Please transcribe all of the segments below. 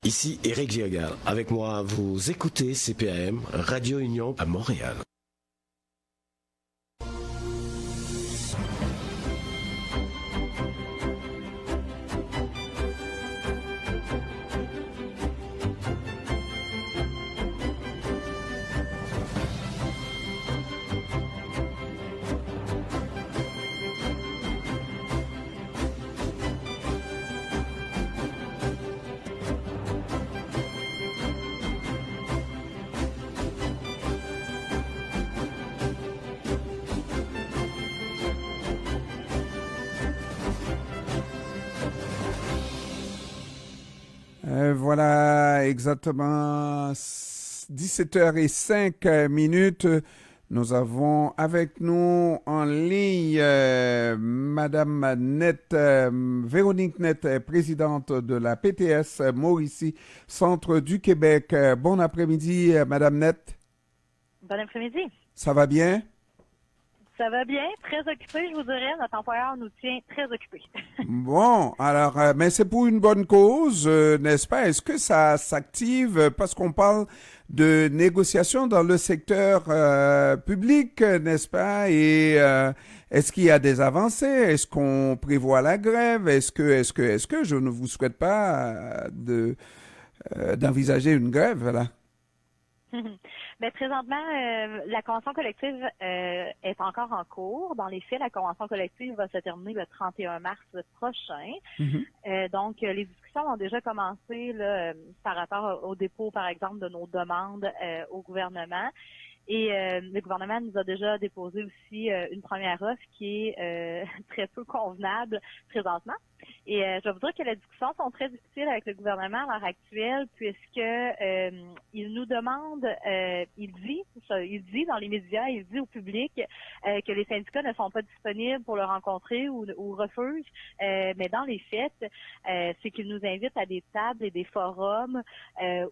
Ici Éric Giogal. Avec moi, vous écoutez CPAM, Radio Union à Montréal. Voilà exactement 17h05. Nous avons avec nous en ligne Madame Net, Véronique Net, présidente de la PTS Mauricie, Centre du Québec. Bon après-midi, Madame Net. Bon après-midi. Ça va bien? Ça va bien, très occupé, je vous dirais. Notre employeur nous tient très occupés. Bon, alors, mais c'est pour une bonne cause, n'est-ce pas? Est-ce que ça s'active parce qu'on parle de négociations dans le secteur public, n'est-ce pas? Et est-ce qu'il y a des avancées? Est-ce qu'on prévoit la grève? Est-ce que je ne vous souhaite pas d'envisager une grève, là? Mais présentement, la convention collective est encore en cours. Dans les faits, la convention collective va se terminer le 31 mars prochain. Donc, les discussions ont déjà commencé là, par rapport au dépôt, par exemple, de nos demandes au gouvernement. Et le gouvernement nous a déjà déposé aussi une première offre qui est très peu convenable présentement. Et je vais vous dire que les discussions sont très difficiles avec le gouvernement à l'heure actuelle puisque il nous demande, il dit dans les médias, il dit au public que les syndicats ne sont pas disponibles pour le rencontrer ou refusent. Mais dans les faits, c'est qu'il nous invite à des tables et des forums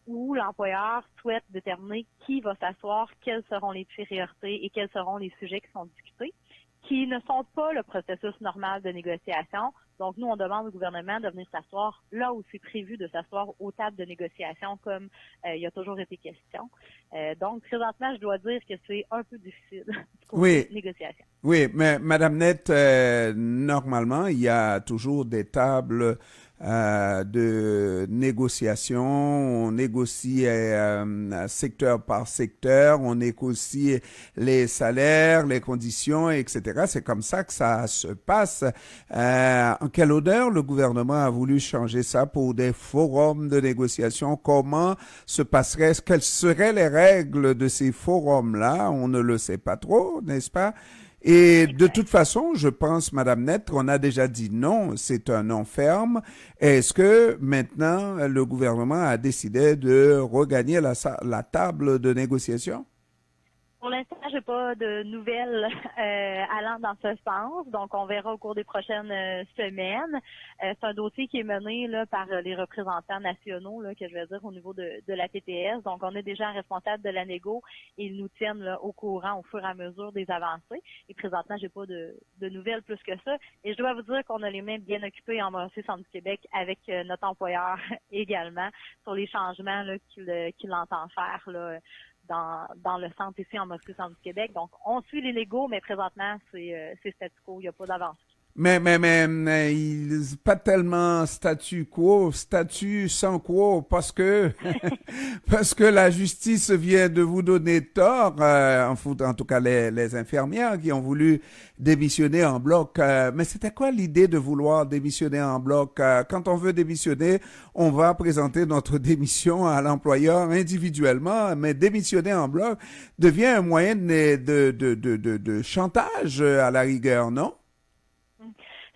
où l'employeur souhaite déterminer qui va s'asseoir, quelles seront les priorités et quels seront les sujets qui sont discutés, qui ne sont pas le processus normal de négociation. Donc, nous, on demande au gouvernement de venir s'asseoir là où c'est prévu de s'asseoir aux tables de négociation comme il y a toujours été question. Donc, présentement, je dois dire que c'est un peu difficile du côté négociation. Oui, mais Madame Net, normalement, il y a toujours des tables de négociation. On négocie secteur par secteur, on négocie les salaires, les conditions, etc. C'est comme ça que ça se passe. En quelle odeur le gouvernement a voulu changer ça pour des forums de négociation? Comment se passerait, quelles seraient les règles de ces forums-là? On ne le sait pas trop, n'est-ce pas? Et de toute façon, je pense, Madame Net, on a déjà dit non, c'est un non ferme. Est-ce que maintenant, le gouvernement a décidé de regagner la table de négociation? Pour l'instant, j'ai pas de nouvelles allant dans ce sens, donc on verra au cours des prochaines semaines. C'est un dossier qui est mené là par les représentants nationaux, là, que je vais dire au niveau de la PTS. Donc, on est déjà un responsable de la négo et ils nous tiennent là, au courant au fur et à mesure des avancées. Et présentement, j'ai pas de nouvelles plus que ça. Et je dois vous dire qu'on a les mains bien occupées en Mauricie Centre du Québec avec notre employeur également sur les changements là, qu'il entend faire là. Dans le centre ici en Mauricie Centre du Québec. Donc, on suit les négos, mais présentement, c'est statu quo. Il n'y a pas d'avancée. Mais pas tellement statu quo, statu sans quo, parce que parce que la justice vient de vous donner tort, en tout cas les infirmières qui ont voulu démissionner en bloc. Mais c'était quoi l'idée de vouloir démissionner en bloc? Quand on veut démissionner, on va présenter notre démission à l'employeur individuellement, mais démissionner en bloc devient un moyen de chantage à la rigueur, non?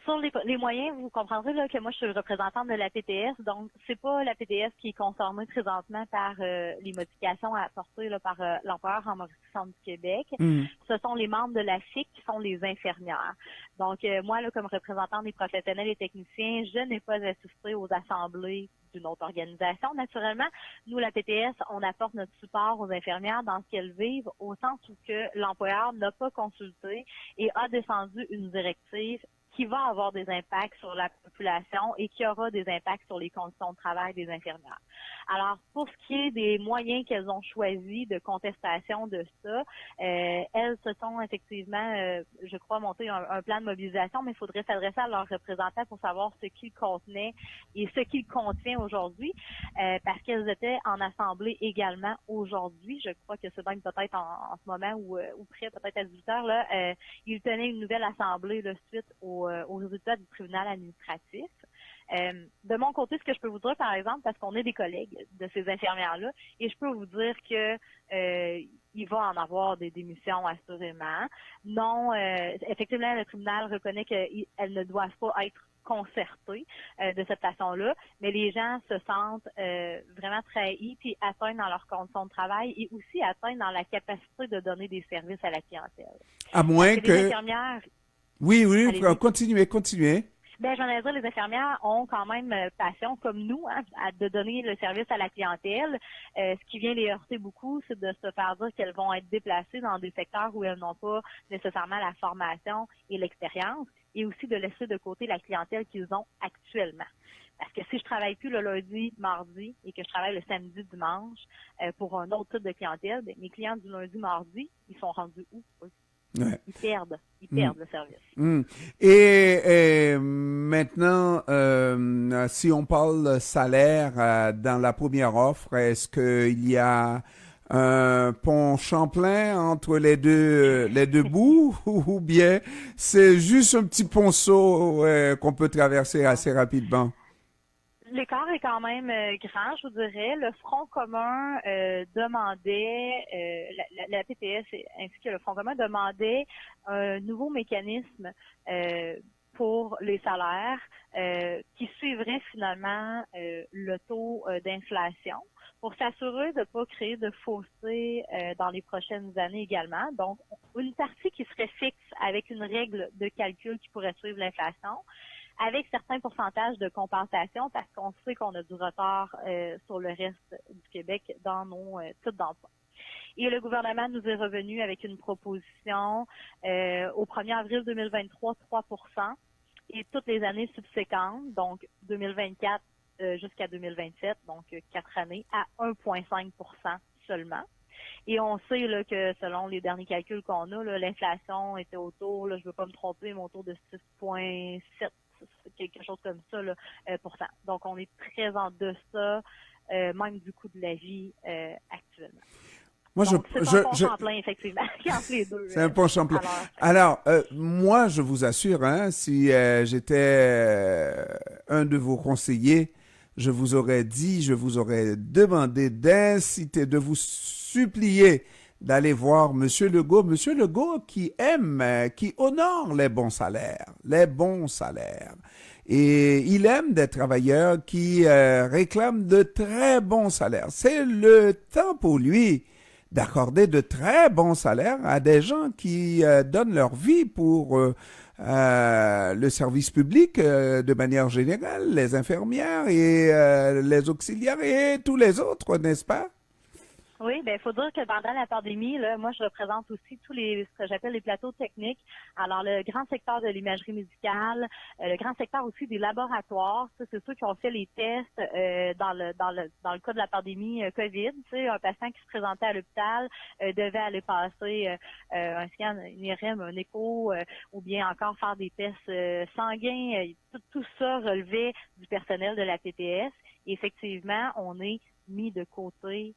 Sur les moyens, vous comprendrez là, que moi, je suis représentante de la PTS, donc c'est pas la PTS qui est concernée présentement par les modifications à apporter là, par l'employeur en Mauricie Centre du Québec. Ce sont les membres de la FIC qui sont les infirmières. Donc, moi, là, comme représentante des professionnels et techniciens, je n'ai pas assisté aux assemblées d'une autre organisation. Naturellement, nous, la PTS, on apporte notre support aux infirmières dans ce qu'elles vivent, au sens où que l'employeur n'a pas consulté et a descendu une directive qui va avoir des impacts sur la population et qui aura des impacts sur les conditions de travail des infirmières. Alors, pour ce qui est des moyens qu'elles ont choisis de contestation de ça, elles se sont effectivement, je crois, monté un plan de mobilisation, mais il faudrait s'adresser à leurs représentants pour savoir ce qu'il contenait et ce qu'il contient aujourd'hui, parce qu'elles étaient en assemblée également aujourd'hui. Je crois que c'est même peut-être en ce moment ou près, peut-être à 18 heures, là, ils tenaient une nouvelle assemblée là, suite aux résultats du tribunal administratif. De mon côté, ce que je peux vous dire, par exemple, parce qu'on est des collègues de ces infirmières-là, et je peux vous dire que il va en avoir des démissions assurément. Non, effectivement, le tribunal reconnaît qu'elles ne doivent pas être concertées de cette façon-là, mais les gens se sentent vraiment trahis puis atteints dans leurs conditions de travail et aussi atteints dans la capacité de donner des services à la clientèle. À moins que que... les infirmières... Oui, continuez. Ben, j'en ai dire, les infirmières ont quand même passion, comme nous, de donner le service à la clientèle. Ce qui vient les heurter beaucoup, c'est de se faire dire qu'elles vont être déplacées dans des secteurs où elles n'ont pas nécessairement la formation et l'expérience, et aussi de laisser de côté la clientèle qu'ils ont actuellement. Parce que si je travaille plus le lundi, mardi, et que je travaille le samedi, dimanche, pour un autre type de clientèle, ben, mes clients du lundi, mardi, ils sont rendus où? Ouais. Ils perdent le service. Et maintenant, si on parle salaire dans la première offre, est-ce qu'il y a un pont Champlain entre les deux bouts ou bien c'est juste un petit ponceau qu'on peut traverser assez rapidement? L'écart est quand même grand, je vous dirais. Le Front commun demandait, la PPS ainsi que le Front commun demandait un nouveau mécanisme pour les salaires qui suivrait finalement le taux d'inflation pour s'assurer de ne pas créer de fossé dans les prochaines années également. Donc, une partie qui serait fixe avec une règle de calcul qui pourrait suivre l'inflation, avec certains pourcentages de compensation parce qu'on sait qu'on a du retard sur le reste du Québec dans nos types d'emploi. Et le gouvernement nous est revenu avec une proposition au 1er avril 2023, 3%, et toutes les années subséquentes, donc 2024 jusqu'à 2027, donc 4 années, à 1,5% seulement. Et on sait là, que selon les derniers calculs qu'on a, là, l'inflation était autour, là, je ne veux pas me tromper, mais autour de 6,7%. Quelque chose comme ça là, %. Donc, on est très en deçà, même du coût de la vie actuellement. Moi, donc, c'est un pont Champlain, effectivement, entre les deux. C'est un pont Champlain. Alors, moi, je vous assure, si j'étais un de vos conseillers, je vous aurais demandé d'inciter, de vous supplier d'aller voir M. Legault. M. Legault qui honore les bons salaires. Et il aime des travailleurs qui réclament de très bons salaires. C'est le temps pour lui d'accorder de très bons salaires à des gens qui donnent leur vie pour le service public de manière générale, les infirmières et les auxiliaires et tous les autres, n'est-ce pas? Oui, ben il faut dire que pendant la pandémie, là, moi je représente aussi tous ce que j'appelle les plateaux techniques. Alors le grand secteur de l'imagerie médicale, le grand secteur aussi des laboratoires, ça c'est ceux qui ont fait les tests dans le cas de la pandémie COVID. Tu sais, un patient qui se présentait à l'hôpital devait aller passer un scan, une IRM, un écho, ou bien encore faire des tests sanguins. Tout ça relevait du personnel de la PPS. Et effectivement, on est mis de côté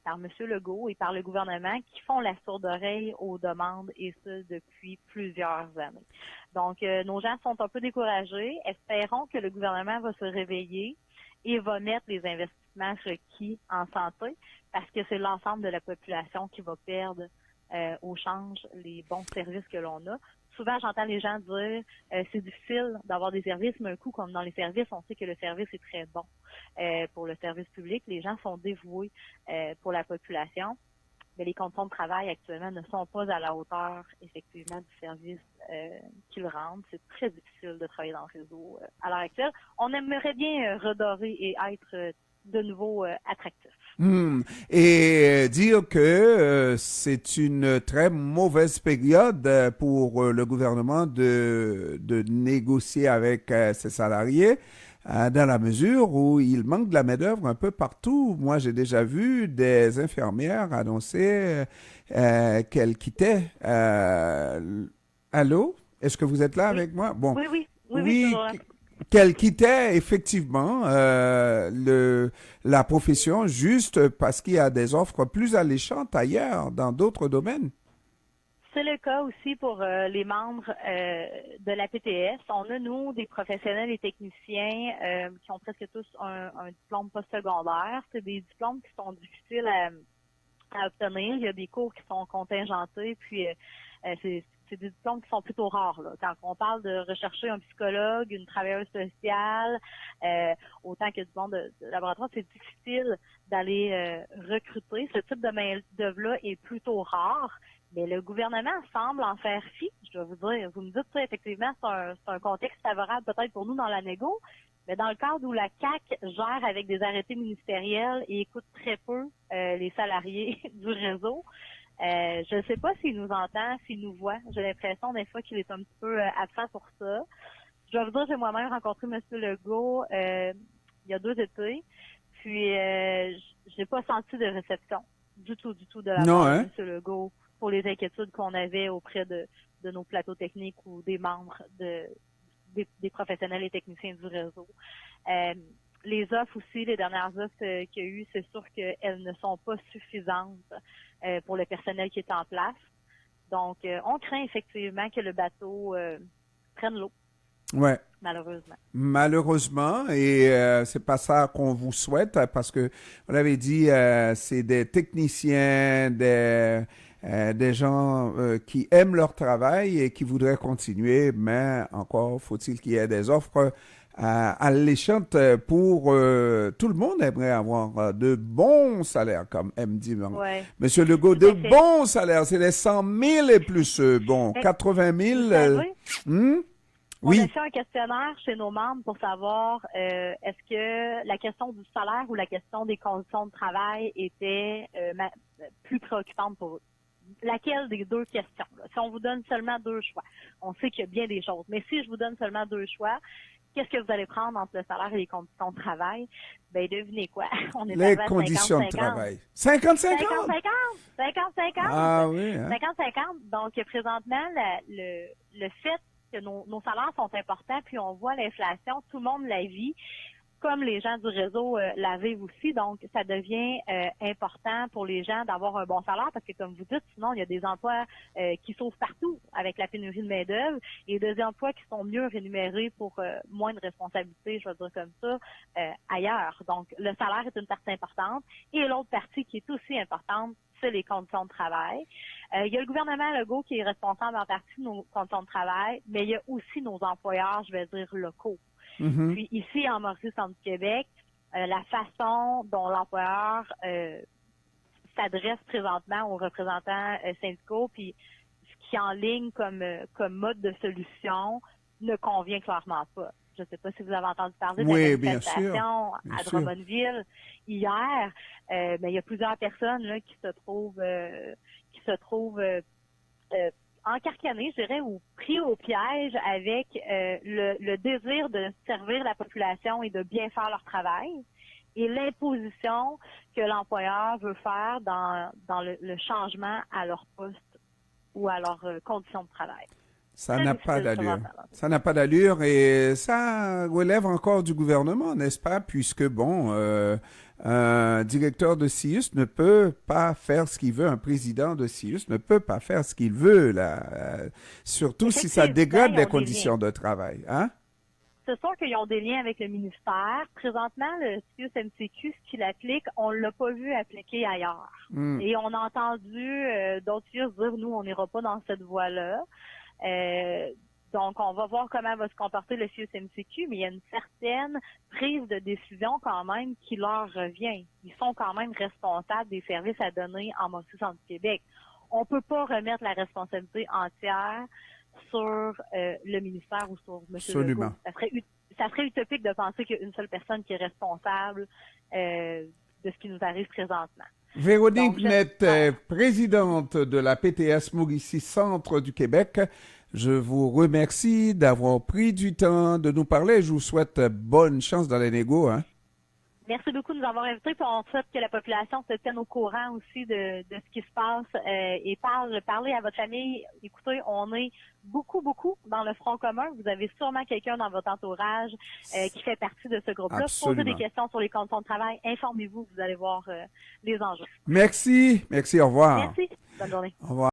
par M. Legault et par le gouvernement qui font la sourde oreille aux demandes et ce depuis plusieurs années. Donc, nos gens sont un peu découragés. Espérons que le gouvernement va se réveiller et va mettre les investissements requis en santé parce que c'est l'ensemble de la population qui va perdre au change les bons services que l'on a. Souvent, j'entends les gens dire c'est difficile d'avoir des services, mais un coup, comme dans les services, on sait que le service est très bon pour le service public. Les gens sont dévoués pour la population. Mais les conditions de travail actuellement ne sont pas à la hauteur, effectivement, du service qu'ils rendent. C'est très difficile de travailler dans le réseau à l'heure actuelle. On aimerait bien redorer et être de nouveau attractif. Et dire que c'est une très mauvaise période pour le gouvernement de négocier avec ses salariés dans la mesure où il manque de la main-d'œuvre un peu partout. Moi, j'ai déjà vu des infirmières annoncer qu'elles quittaient. Allô? Est-ce que vous êtes là Oui, avec moi? Bon, oui, oui, toujours là. qu'elle quittait effectivement la profession juste parce qu'il y a des offres plus alléchantes ailleurs, dans d'autres domaines. C'est le cas aussi pour les membres de la PTS. On a, nous, des professionnels et techniciens qui ont presque tous un diplôme postsecondaire. C'est des diplômes qui sont difficiles à obtenir. Il y a des cours qui sont contingentés, puis c'est des diplômes qui sont plutôt rares. Là. Quand on parle de rechercher un psychologue, une travailleuse sociale, autant que du monde de laboratoire, c'est difficile d'aller recruter. Ce type de main-d'œuvre-là est plutôt rare. Mais le gouvernement semble en faire fi. Je dois vous dire, vous me dites ça, effectivement, c'est un contexte favorable peut-être pour nous dans la négo, mais dans le cadre où la CAQ gère avec des arrêtés ministériels et écoute très peu les salariés du réseau, je ne sais pas s'il nous entend, s'il nous voit. J'ai l'impression des fois qu'il est un petit peu absent pour ça. Je dois vous dire, j'ai moi-même rencontré M. Legault il y a 2 étés, puis j'ai pas senti de réception du tout de la Non, part de hein? M. Legault pour les inquiétudes qu'on avait auprès de nos plateaux techniques ou des membres des professionnels et techniciens du réseau. Les offres aussi, les dernières offres qu'il y a eu, c'est sûr qu'elles ne sont pas suffisantes pour le personnel qui est en place. Donc, on craint effectivement que le bateau prenne l'eau, Ouais. malheureusement. Malheureusement, et c'est pas ça qu'on vous souhaite, parce que vous l'avez dit, c'est des techniciens, des gens qui aiment leur travail et qui voudraient continuer, mais encore faut-il qu'il y ait des offres alléchantes pour tout le monde aimerait avoir de bons salaires, comme M dit Ouais, Monsieur Legault, tout de à fait. bons salaires, c'est les 100 000 et plus, bon, Mais 80 vous 000, savez, on a oui, fait un questionnaire chez nos membres pour savoir est-ce que la question du salaire ou la question des conditions de travail était plus préoccupante pour eux. Laquelle des 2 questions? Là? Si on vous donne seulement 2 choix, on sait qu'il y a bien des choses, mais si je vous donne seulement 2 choix, qu'est-ce que vous allez prendre entre le salaire et les conditions de travail? Ben, devinez quoi? On est les arrivé à conditions de 50-50. travail. 50-50? 50-50. Ah oui, hein? 50-50. Donc, présentement, le fait que nos salaires sont importants, puis on voit l'inflation, tout le monde la vit, comme les gens du réseau la vivent aussi. Donc, ça devient important pour les gens d'avoir un bon salaire parce que, comme vous dites, sinon, il y a des emplois qui s'ouvrent partout avec la pénurie de main-d'œuvre et des emplois qui sont mieux rémunérés pour moins de responsabilités, je vais dire comme ça, ailleurs. Donc, le salaire est une partie importante et l'autre partie qui est aussi importante, c'est les conditions de travail. Il y a le gouvernement Legault qui est responsable en partie de nos conditions de travail, mais il y a aussi nos employeurs, je vais dire, locaux. Mhm. Puis ici, en Mauricie-Centre-Québec, la façon dont l'employeur s'adresse présentement aux représentants syndicaux, puis ce qui est en ligne comme mode de solution ne convient clairement pas. Je ne sais pas si vous avez entendu parler de la Oui, bien manifestation bien à sûr. Drummondville hier, mais il y a plusieurs personnes là, qui se trouvent encarcanés, je dirais, ou pris au piège avec le désir de servir la population et de bien faire leur travail et l'imposition que l'employeur veut faire dans le changement à leur poste ou à leurs conditions de travail. Ça Très n'a difficile pas d'allure. présentement. Ça n'a pas d'allure et ça relève encore du gouvernement, n'est-ce pas? Puisque, bon, un directeur de CIUS ne peut pas faire ce qu'il veut, un président de CIUS ne peut pas faire ce qu'il veut, là. Surtout si ça Effectivement, dégrade ils les ont des liens. conditions de travail, hein? C'est sûr qu'ils ont des liens avec le ministère. Présentement, le CIUS-MCQ, ce qu'il applique, on l'a pas vu appliquer ailleurs. Hmm. Et on a entendu d'autres CIUS dire, nous, on n'ira pas dans cette voie-là. Donc, on va voir comment va se comporter le CIUS-MCQ, mais il y a une certaine prise de décision quand même qui leur revient. Ils sont quand même responsables des services à donner en Mauricie-Centre-Québec. On peut pas remettre la responsabilité entière sur le ministère ou sur M. Absolument. Legault. Ça serait utopique de penser qu'il y a une seule personne qui est responsable ce qui nous arrive présentement. Véronique, Donc, vous êtes présidente de la PTS Mauricie Centre du Québec. Je vous remercie d'avoir pris du temps de nous parler. Je vous souhaite bonne chance dans les négos. Hein? Merci beaucoup de nous avoir invités, puis on souhaite que la population se tienne au courant aussi de ce qui se passe et parlez à votre famille. Écoutez, on est beaucoup dans le Front commun. Vous avez sûrement quelqu'un dans votre entourage qui fait partie de ce groupe-là. Absolument. Posez des questions sur les conditions de travail. Informez-vous, vous allez voir les enjeux. Merci, au revoir. Merci, bonne journée. Au revoir.